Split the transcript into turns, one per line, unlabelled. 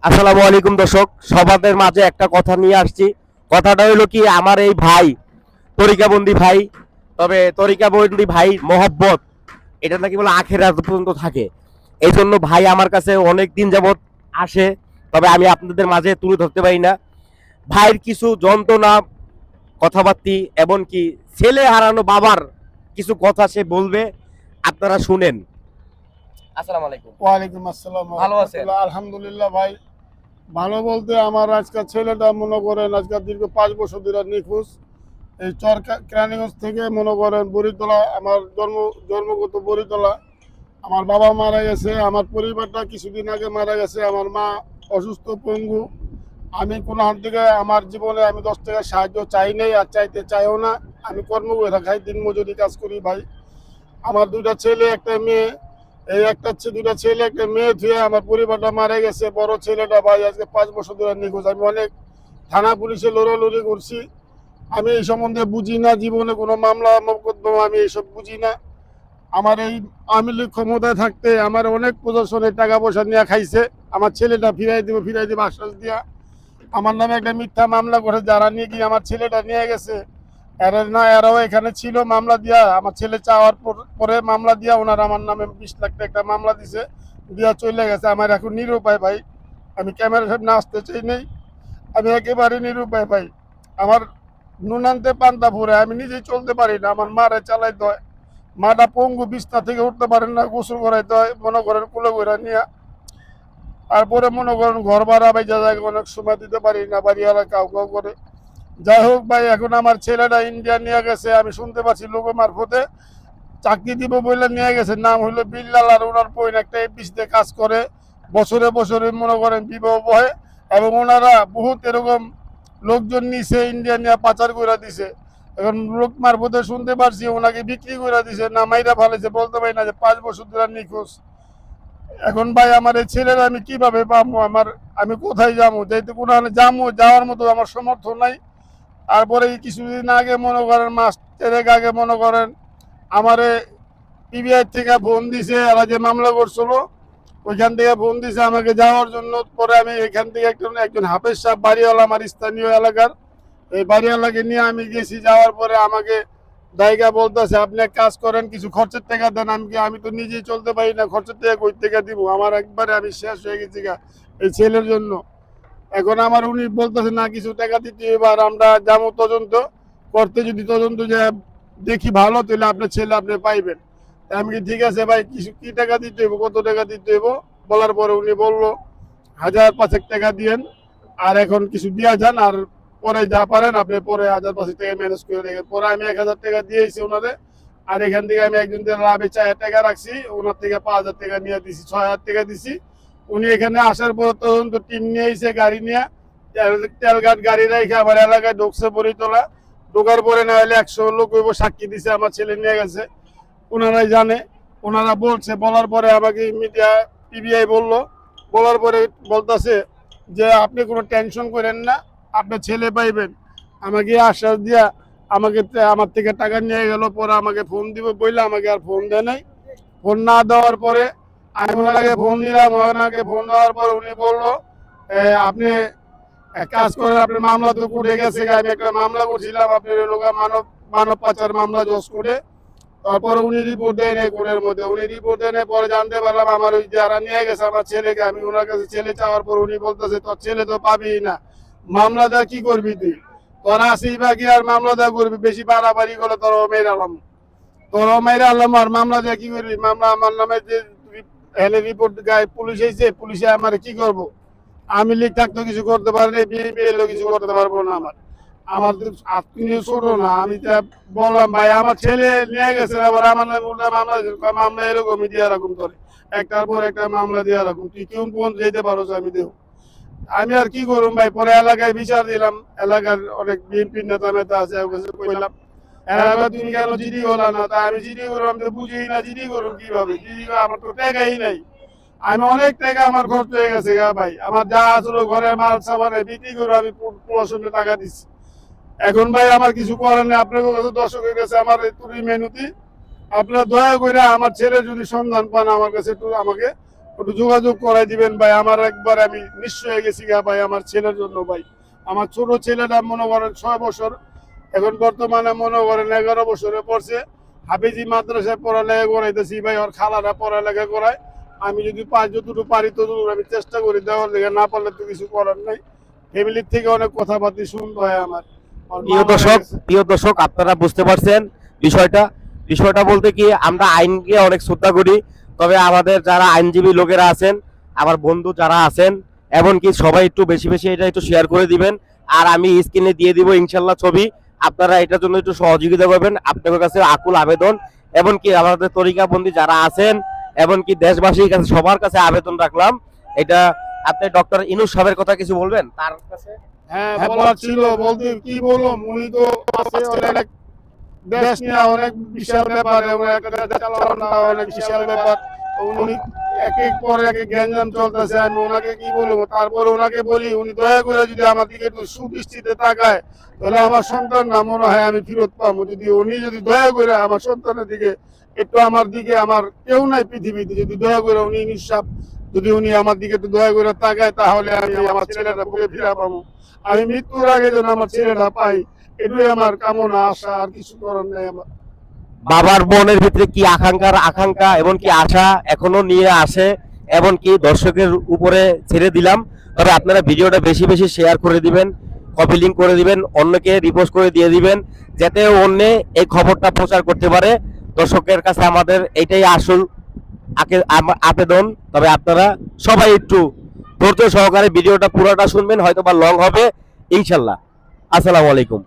আসসালামু আলাইকুম দর্শক, সবাদের মাঝে একটা কথা নিয়ে আসছি। কথাটা হলো কি, আমার এই ভাই তরিকাবন্দি ভাই, তবে তরিকাবন্দি ভাই মহব্বত এটা নাকি বলে আখেরাত পর্যন্ত থাকে। এই জন্য ভাই আমার কাছে অনেক দিন যাবত আসে, তবে আমি আপনাদের মাঝে তুলে ধরতে পারি না। ভাইয়ের কিছু যন্ত্রণা, কথাবার্তি, এমনকি ছেলে হারানো বাবার কিছু কথা সে বলবে, আপনারা শুনেন। আসসালামু আলাইকুম।
ওয়ালাইকুম আসসালাম
ভালো আছেন?
রাহমাতুল্লাহ। আলহামদুলিল্লাহ ভাই, ভালো বলতে আমার আজকাল ছেলেটা মনে করেন আজকাল দীর্ঘ 5 বছর ধরে নিখোঁজ। এই কেরানীগঞ্জ থেকে মনে করেন বরিতলা, আমার জন্মগত বরিতলা। আমার বাবা মারা গেছে, আমার পরিবারটা কিছুদিন আগে মারা গেছে, আমার মা অসুস্থ পঙ্গু। আমি কোনো হাত থেকে আমার জীবনে আমি 10 টাকা সাহায্য চাই নাই আর চাইতে চাইও না। আমি কর্ম করে খাই, দিনমজুরি কাজ করি ভাই। আমার 2টা ছেলে একটা মেয়ে, এই দুইটা ছেলে একটা মেয়ে ধুয়ে আমার পরিবারটা মারা গেছে। বড় ছেলেটা ভাই আজকে 5 বছর ধরে নিখোঁজ। আমি অনেক থানা পুলিশে লড়ালড়ি করছি। আমি এই সম্বন্ধে বুঝি না, জীবনে কোনো মামলা মোকদ্দমা আমি এইসব বুঝি না। আমার এই আওয়ামী লীগ ক্ষমতায় থাকতে আমার অনেক প্রশাসনের টাকা পয়সা নিয়ে খাইছে। আমার ছেলেটা ফিরাই দিব আশ্বাস দিয়া। আমার নামে একটা মিথ্যা মামলা করে যারা নিয়ে গিয়ে আমার ছেলেটা নিয়ে গেছে, এরাও এখানে ছিল। মামলা দিয়া আমার ছেলে চাওয়ার পরে মামলা দিয়া ওনারা আমার নামে 20 লাখ টাকা একটা মামলা দিছে, দিয়া চলে গেছে। আমার এখন নিরুপায় ভাই, আমি ক্যামেরার সামনে আসতে চাই নেই, আমি একেবারে নিরুপায় ভাই। আমার নুনান্তে পান্তা ফুরে, আমি নিজেই চলতে পারি না, আমার মারে চালাইতে হয়। মাটা পঙ্গু, বিছনা থেকে উঠতে পারেন না, গোসল করাইতে হয় মনে করেন কুলে করে নিয়ে। তারপরে মনে করেন ঘর ভাড়া বাইজা যায়, অনেক সময় দিতে পারি না, বাড়িওয়ালা কাউ কাউ করে। যাই হোক ভাই, এখন আমার ছেলেটা ইন্ডিয়া নিয়ে গেছে, আমি শুনতে পাচ্ছি লোক মারফতে চাকরি দিব বলে নিয়ে গেছে। নাম হইলো বিল্লাল, আর ওনার পয়েন্ট একটা এফডিসিতে কাজ করে। বছরে বছরে মনে করেন বিবাহ বহে, এবং ওনারা বহুত এরকম লোকজন নিছে, ইন্ডিয়া নিয়ে পাচার করে দিছে। এখন লোক মারফতে শুনতে পারছি ওনাকে বিক্রি করে দিছে, না মাইরা ফেলেছে, বলতে পারি না যে 5 বছর ধরে নিখোঁজ। এখন ভাই আমার এই ছেলেরা আমি কিভাবে পাবো? আমি কোথায় যাবো? যেহেতু কোনো যাওয়ার মতো আমার সমর্থ নাই। তারপরে কিছুদিন আগে মনে করেন, মাস 3 আগে মনে করেন আমারে পিবিআই থেকে ফোন দিছে, এরা যে মামলা করছিল ওইখান থেকে ফোন দিছে আমাকে যাওয়ার জন্য। পরে আমি এখান থেকে একজন হাফেজ সাহেব বাড়িওয়ালা, আমার স্থানীয় এলাকার, এই বাড়িওয়ালাকে নিয়ে আমি গেছি। যাওয়ার পরে আমাকে জায়গা বলতেছে, আপনি এক কাজ করেন, কিছু খরচের টাকা দেন। আমি তো নিজেই চলতে পারি না, খরচের টাকা কই থেকে দিব? আমার একবারে আমি শেষ হয়ে গেছি এই ছেলের জন্য। এখন আমার উনি বলতেছে না, কিছু টাকা দিতে, এবার আমরা যাবো তদন্ত করতে। যদি তদন্ত যে দেখি ভালো, তাহলে আপনার ছেলে আপনি পাইবেন। আমি কি ঠিক আছে ভাই, কিছু কি টাকা দিতে হইব, কত টাকা দিতে হইব? বলার পরে উনি বললো 1000-5 টাকা দিয়েন, আর এখন কিছু দিয়া যান, আর পরে যা পারেন আপনি পরে 1000-5 টাকা ম্যানেজ করে দেখেন। পরে আমি 1000 টাকা দিয়েছি ওনারে, আর এখান থেকে আমি একজন লাভে 4000 টাকা রাখছি, ওনার থেকে 5000 টাকা নিয়ে দিছি, 6000 টাকা দিছি। উনি এখানে আসার পর তদন্ত টিম নিয়ে এসে গাড়ি নিয়ে তেলঘাট গাড়ি রেখে আমার এলাকায় ঢুকছে বরিতলা। ঢোকার পরে না হলে 100 লোক সাক্ষী দিছে, আমার ছেলে নিয়ে গেছে। ওনারাই জানে, ওনারা বলছে। বলার পরে আমাকে মিডিয়া পিবিআই বললো, বলার পরে বলতেছে যে আপনি কোনো টেনশন করেন না, আপনার ছেলে পাইবেন। আমাকে আশ্বাস দিয়া আমার থেকে টাকা নিয়ে গেল। পরে আমাকে ফোন দিব বললে আমাকে আর ফোন দেয় নাই। ফোন না দেওয়ার পরে আমি ওনাকে ফোন দিলাম। ওনাকে ফোন দেওয়ার পর উনি বললো, আপনি এক কাজ করেন, আপনার মামলা তো উঠে গেছে। আমি একটা মামলা করছিলাম আপনার লোক মানব মানব পাচার মামলা জজ করে। তারপরে উনি রিপোর্ট দেয় নাই কোর্টের মধ্যে। উনি রিপোর্ট দেয় নাই, পরে জানতে পারলাম আমার ওই যারা নিয়ে গেছে আমার ছেলেকে, আমি ওনার কাছে ছেলে চাওয়ার পর উনি বলতেছে, তোর ছেলে তো পাবি না, মামলা দেওয়া কি করবি তুই? তোরা আসি বাকি আর মামলা দেওয়া করবি? বেশি বাড়াবাড়ি করলে তোর মেয়ের আলম আর মামলা দেওয়া কি করবি? মামলা আমার নামে যে হেলে রিপোর্ট গায়ে পুলিশ এসে, পুলিশে আমার কি করবো? আমি লীগ থাকতে কিছু করতে পারি না, বিএনপি এলেও কিছু করতে পারবো না। আমার আত্মীয় ছোট না। আমি বললাম ভাই আমার ছেলে নিয়ে গেছে, আবার আমার মামলা এরকমই দিয়ে এরকম করে, একটার পর একটা মামলা দিয়ে এরকম। তুই কেউ কোন যেতে পারো? আমি দেব। আমি আর কি করুম ভাই? পরে এলাকায় বিচার দিলাম, এলাকার অনেক বিএনপি নেতা মেতা আছে, কইলাম এলাকা তুমি কেন জিডি হলা না? তা আমি জিডি করলাম তো বুঝি না, জিডি করুন কিভাবে? জিডি আমার তো টাকাই নাই। আমি অনেক টাকা আমার খরচ হয়ে গেছে ভাই। আমার যা আসলো ঘরে মাল সামানে বিক্রি করে আমি প্রশাসনে টাকা দিচ্ছি। এখন ভাই আমার কিছু করার নেই। আপনার কাছে দর্শকের কাছে আমার তুই মেনুতি, আপনার দয়া করে আমার ছেলে যদি সন্ধান পান আমার কাছে একটু আমাকে একটু যোগাযোগ করাই দিবেন ভাই। আমার একবার আমি নিঃস্ব হয়ে গেছি গা ভাই আমার ছেলের জন্য ভাই। আমার ছোট ছেলেটা মনে করেন 6 বছর, এখন বর্তমানে মনে করেন 11 বছরে পড়ছে। হাফিজি মাদ্রাসায় পড়ালেখা করাইতেছি ভাই, ওর খালারা পড়ালেখা করায়। আমি যদি যতটুকু পারি ততটুকু আমি চেষ্টা করি দেওয়ার লেগে, না পারলে তো কিছু করার নাই। ফ্যামিলির থেকে অনেক কথাবার্তা শুনতে হয় আমার। ওর মা
প্রিয়
মারা
দর্শক,
গেছে।
আপনারা বুঝতে পারছেন বিষয়টা। বিষয়টা বলতে কি, আমরা আইনকে অনেক শ্রদ্ধা করি, তবে আমাদের যারা আইনজীবী লোকেরা আছেন, আমার বন্ধু যারা আছেন, এমনকি সবাই একটু বেশি বেশি এটা একটু শেয়ার করে দিবেন। আর আমি স্ক্রিনে দিয়ে দিব ইনশাল্লাহ ছবি, আপনারা এটার জন্য একটু সহযোগিতা করবেন। আপনাদের কাছে আকুল আবেদন, এমনকি আমাদের তরিকাবন্দী যারা আছেন, এমনকি দেশবাসীর কাছে সবার কাছে আবেদন রাখলাম। এটা আপনি ডক্টর ইনুস সাহেবের কথা কিছু বলবেন তার কাছে?
হ্যাঁ, বলার ছিল, বলতে কি বললাম, উনি তো আছে অনেক, দেশ নিয়ে অনেক বিশাল ব্যাপার, এবং একটা দেশ চালানো অনেক বিশাল ব্যাপার। তো উনি এক এক পরে এক এক গ্যাঞ্জাম চলতেছে, আমি ওনাকে কি বলবো। তারপরে ওনাকে বলি, উনি দয়া করে যদি আমার দিকে একটু সুদৃষ্টিতে তাকায়, তাহলে আমার সন্তান না মনে হয় আমি ফেরত পাবো। যদি উনি যদি দয়া করে আমার সন্তানের দিকে একটু, আমার দিকে, আমার কেউ নাই পৃথিবীতে, যদি দয়া করে উনি নিঃশ্বাস, যদি উনি আমার দিকে একটু দয়া করে তাকায়, তাহলে আমি আমার ছেলেটা বুকে ফিরা পাবো। আমি মৃত্যুর আগে যেন আমার ছেলেটা পাই, এটাই আমার কামনা, আশা, আর কিছু করার নেই আমার।
বাবার মনের ভিতরে কি আকাঙ্ক্ষা এবং কি আশা এখনো নিয়ে আসে, এমনকি দর্শকের উপরে ছেড়ে দিলাম। তবে আপনারা ভিডিওটা বেশি বেশি শেয়ার করে দিবেন, কপি লিঙ্ক করে দিবেন, অন্যকে রিপোস্ট করে দিয়ে দিবেন, যাতে অন্য এই খবরটা প্রচার করতে পারে। দর্শকের কাছে আমাদের এটাই আসল আবেদন। তবে আপনারা সবাই একটু ধৈর্য সহকারে ভিডিওটা পুরোটা শুনবেন, হয়তো বা লং হবে ইনশাল্লাহ। আসসালামু আলাইকুম।